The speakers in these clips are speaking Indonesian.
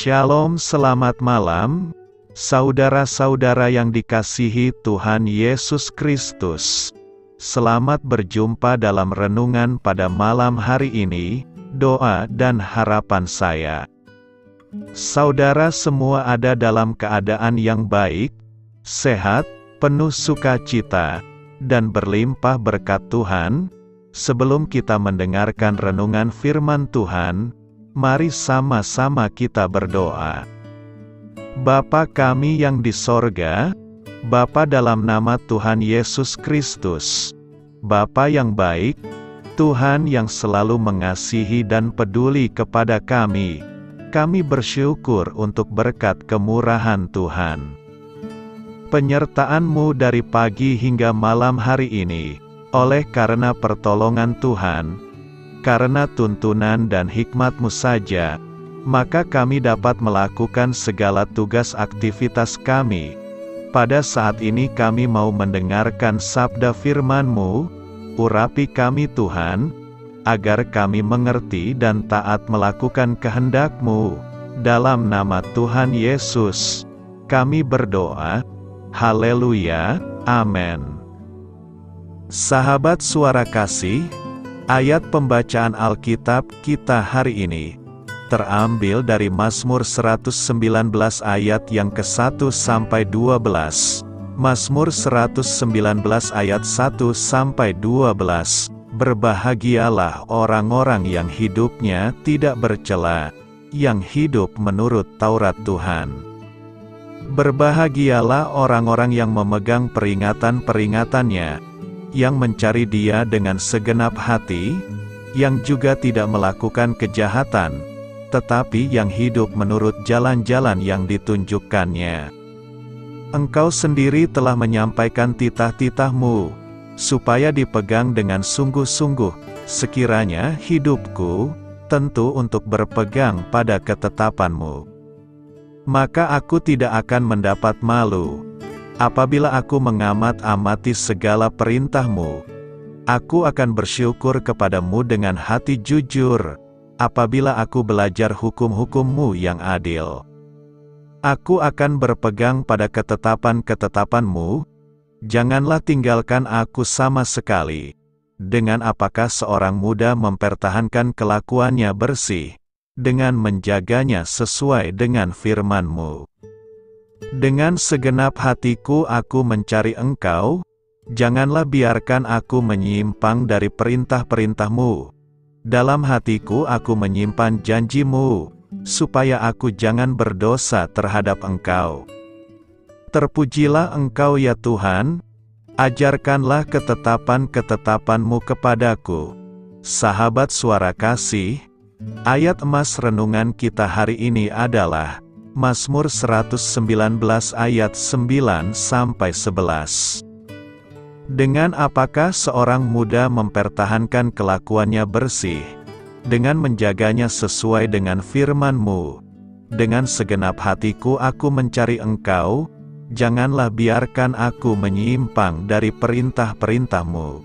Shalom, selamat malam, saudara-saudara yang dikasihi Tuhan Yesus Kristus. Selamat berjumpa dalam renungan pada malam hari ini, doa dan harapan saya. Saudara semua ada dalam keadaan yang baik, sehat, penuh sukacita, dan berlimpah berkat Tuhan. Sebelum kita mendengarkan renungan firman Tuhan, mari sama-sama kita berdoa. Bapa kami yang di sorga, Bapa dalam nama Tuhan Yesus Kristus, Bapa yang baik, Tuhan yang selalu mengasihi dan peduli kepada kami bersyukur untuk berkat kemurahan Tuhan. Penyertaan-Mu dari pagi hingga malam hari ini, oleh karena pertolongan Tuhan, karena tuntunan dan hikmat-Mu saja, maka kami dapat melakukan segala tugas aktivitas kami. Pada saat ini kami mau mendengarkan sabda firman-Mu, urapi kami Tuhan, agar kami mengerti dan taat melakukan kehendak-Mu. Dalam nama Tuhan Yesus, kami berdoa. Haleluya, amin. Sahabat suara kasih, ayat pembacaan Alkitab kita hari ini terambil dari Mazmur 119 ayat yang ke-1 sampai 12. Mazmur 119 ayat 1 sampai 12. Berbahagialah orang-orang yang hidupnya tidak bercela, yang hidup menurut Taurat Tuhan. Berbahagialah orang-orang yang memegang peringatan-peringatannya, yang mencari Dia dengan segenap hati, yang juga tidak melakukan kejahatan, tetapi yang hidup menurut jalan-jalan yang ditunjukkannya. Engkau sendiri telah menyampaikan titah-titah-Mu, supaya dipegang dengan sungguh-sungguh. Sekiranya hidupku tentu untuk berpegang pada ketetapan-Mu, maka aku tidak akan mendapat malu. Apabila aku mengamat-amati segala perintah-Mu, aku akan bersyukur kepadamu dengan hati jujur. Apabila aku belajar hukum-hukum-Mu yang adil, aku akan berpegang pada ketetapan-ketetapan-Mu. Janganlah tinggalkan aku sama sekali. Dengan apakah seorang muda mempertahankan kelakuannya bersih, dengan menjaganya sesuai dengan firman-Mu. Dengan segenap hatiku aku mencari Engkau, janganlah biarkan aku menyimpang dari perintah-perintah-Mu. Dalam hatiku aku menyimpan janji-Mu, supaya aku jangan berdosa terhadap Engkau. Terpujilah Engkau ya Tuhan, ajarkanlah ketetapan-ketetapan-Mu kepadaku. Sahabat suara kasih, ayat emas renungan kita hari ini adalah Mazmur 119 ayat 9 sampai 11. Dengan apakah seorang muda mempertahankan kelakuannya bersih, dengan menjaganya sesuai dengan firman-Mu. Dengan segenap hatiku aku mencari Engkau, janganlah biarkan aku menyimpang dari perintah-perintah-Mu.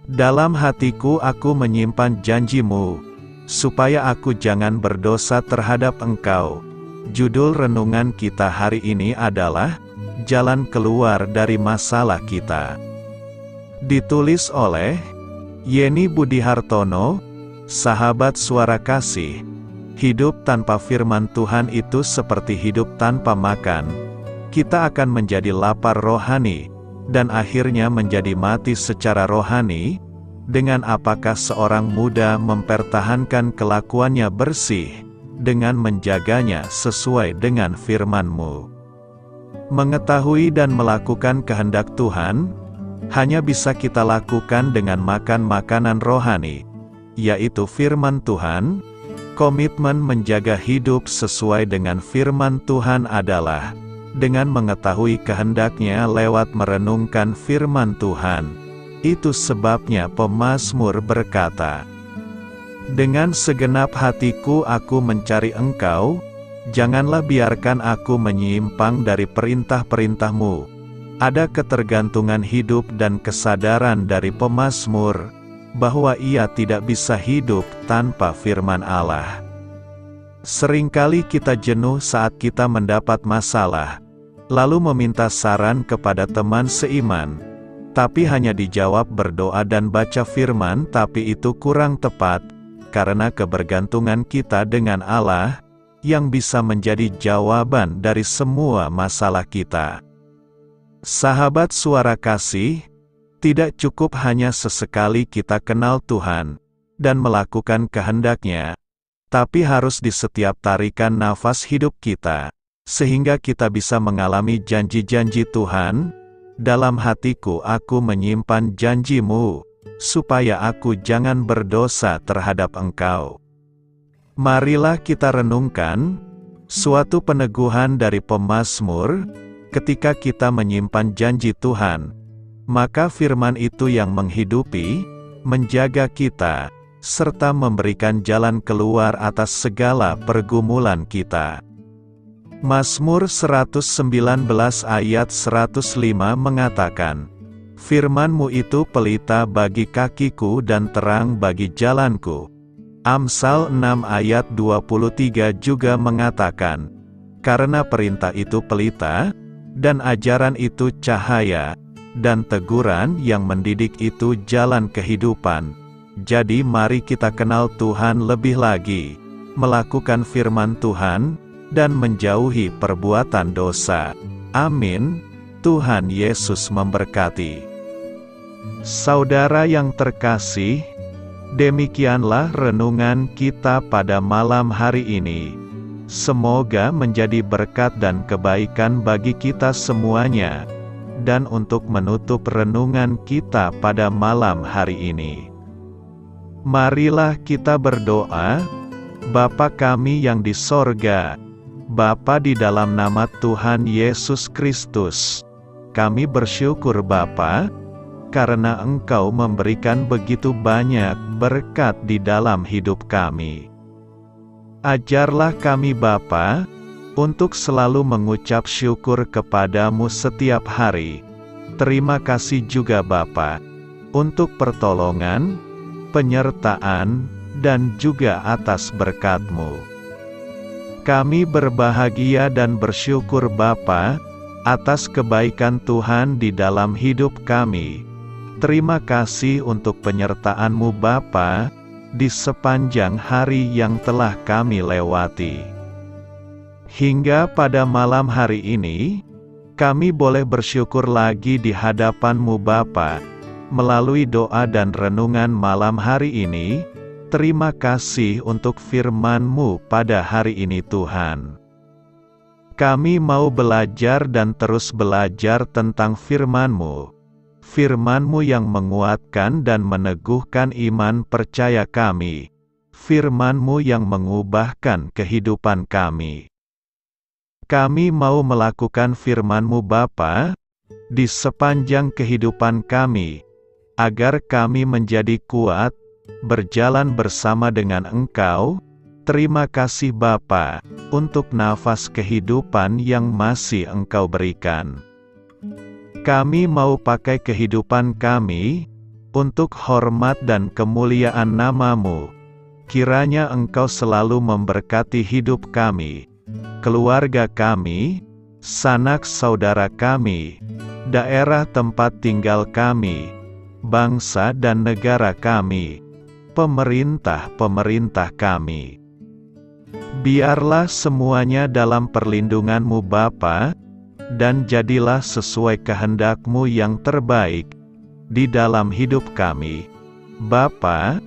Dalam hatiku aku menyimpan janji-Mu, supaya aku jangan berdosa terhadap Engkau. Judul renungan kita hari ini adalah Jalan Keluar dari Masalah Kita. Ditulis oleh Yeni Budihartono. Sahabat suara kasih, hidup tanpa firman Tuhan itu seperti hidup tanpa makan. Kita akan menjadi lapar rohani, dan akhirnya menjadi mati secara rohani. Dengan apakah seorang muda mempertahankan kelakuannya bersih, dengan menjaganya sesuai dengan firman-Mu. Mengetahui dan melakukan kehendak Tuhan, hanya bisa kita lakukan dengan makan makanan rohani, yaitu firman Tuhan. Komitmen menjaga hidup sesuai dengan firman Tuhan adalah dengan mengetahui kehendak-Nya lewat merenungkan firman Tuhan. Itu sebabnya pemazmur berkata, dengan segenap hatiku aku mencari Engkau, janganlah biarkan aku menyimpang dari perintah-perintah-Mu. Ada ketergantungan hidup dan kesadaran dari pemazmur, bahwa ia tidak bisa hidup tanpa firman Allah. Seringkali kita jenuh saat kita mendapat masalah, lalu meminta saran kepada teman seiman, tapi hanya dijawab berdoa dan baca firman, tapi itu kurang tepat, karena kebergantungan kita dengan Allah, yang bisa menjadi jawaban dari semua masalah kita. Sahabat Suara Kasih, tidak cukup hanya sesekali kita kenal Tuhan, dan melakukan kehendak-Nya, tapi harus di setiap tarikan nafas hidup kita, sehingga kita bisa mengalami janji-janji Tuhan. Dalam hatiku aku menyimpan janji-Mu, supaya aku jangan berdosa terhadap Engkau. Marilah kita renungkan suatu peneguhan dari pemazmur. Ketika kita menyimpan janji Tuhan, maka firman itu yang menghidupi, menjaga kita, serta memberikan jalan keluar atas segala pergumulan kita. Mazmur 119 ayat 105 mengatakan, "Firman-Mu itu pelita bagi kakiku dan terang bagi jalanku." Amsal 6 ayat 23 juga mengatakan, "Karena perintah itu pelita, dan ajaran itu cahaya, dan teguran yang mendidik itu jalan kehidupan." Jadi mari kita kenal Tuhan lebih lagi, melakukan firman Tuhan, dan menjauhi perbuatan dosa. Amin. Tuhan Yesus memberkati. Saudara yang terkasih, demikianlah renungan kita pada malam hari ini. Semoga menjadi berkat dan kebaikan bagi kita semuanya. Dan untuk menutup renungan kita pada malam hari ini, marilah kita berdoa. Bapa kami yang di sorga, Bapa, di dalam nama Tuhan Yesus Kristus, kami bersyukur Bapa, karena Engkau memberikan begitu banyak berkat di dalam hidup kami. Ajarlah kami Bapa, untuk selalu mengucap syukur kepadamu setiap hari. Terima kasih juga Bapa, untuk pertolongan, penyertaan, dan juga atas berkat-Mu. Kami berbahagia dan bersyukur Bapa, atas kebaikan Tuhan di dalam hidup kami. Terima kasih untuk penyertaan-Mu Bapa, di sepanjang hari yang telah kami lewati. Hingga pada malam hari ini, kami boleh bersyukur lagi di hadapan-Mu Bapa, melalui doa dan renungan malam hari ini. Terima kasih untuk firman-Mu pada hari ini Tuhan. Kami mau belajar dan terus belajar tentang firman-Mu. Firman-Mu yang menguatkan dan meneguhkan iman percaya kami. Firman-Mu yang mengubahkan kehidupan kami. Kami mau melakukan firman-Mu Bapa, di sepanjang kehidupan kami, agar kami menjadi kuat, berjalan bersama dengan Engkau. Terima kasih Bapa, untuk nafas kehidupan yang masih Engkau berikan. Kami mau pakai kehidupan kami, untuk hormat dan kemuliaan nama-Mu. Kiranya Engkau selalu memberkati hidup kami, keluarga kami, sanak saudara kami, daerah tempat tinggal kami, bangsa dan negara kami, pemerintah-pemerintah kami. Biarlah semuanya dalam perlindungan-Mu Bapa, dan jadilah sesuai kehendak-Mu yang terbaik, di dalam hidup kami. Bapa,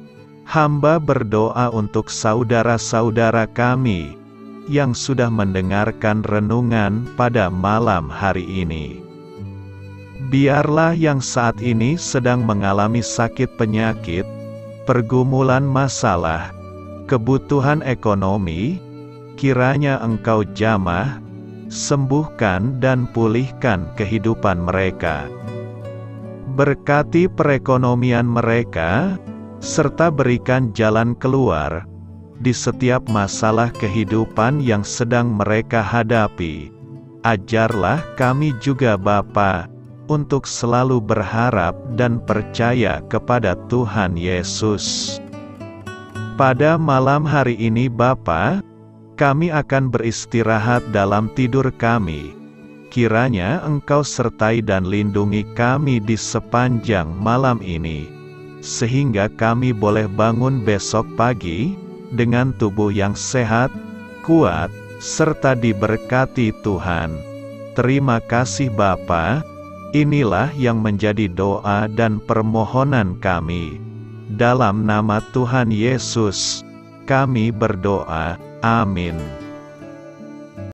hamba berdoa untuk saudara-saudara kami, yang sudah mendengarkan renungan pada malam hari ini. Biarlah yang saat ini sedang mengalami sakit penyakit, pergumulan masalah, kebutuhan ekonomi, kiranya Engkau jamah, sembuhkan dan pulihkan kehidupan mereka. Berkati perekonomian mereka, serta berikan jalan keluar, di setiap masalah kehidupan yang sedang mereka hadapi. Ajarlah kami juga Bapa, untuk selalu berharap dan percaya kepada Tuhan Yesus. Pada malam hari ini Bapa, Kami akan beristirahat dalam tidur kami. Kiranya Engkau sertai dan lindungi kami di sepanjang malam ini, sehingga kami boleh bangun besok pagi dengan tubuh yang sehat, kuat, serta diberkati Tuhan. Terima kasih Bapa. Inilah yang menjadi doa dan permohonan kami. Dalam nama Tuhan Yesus, kami berdoa. Amin.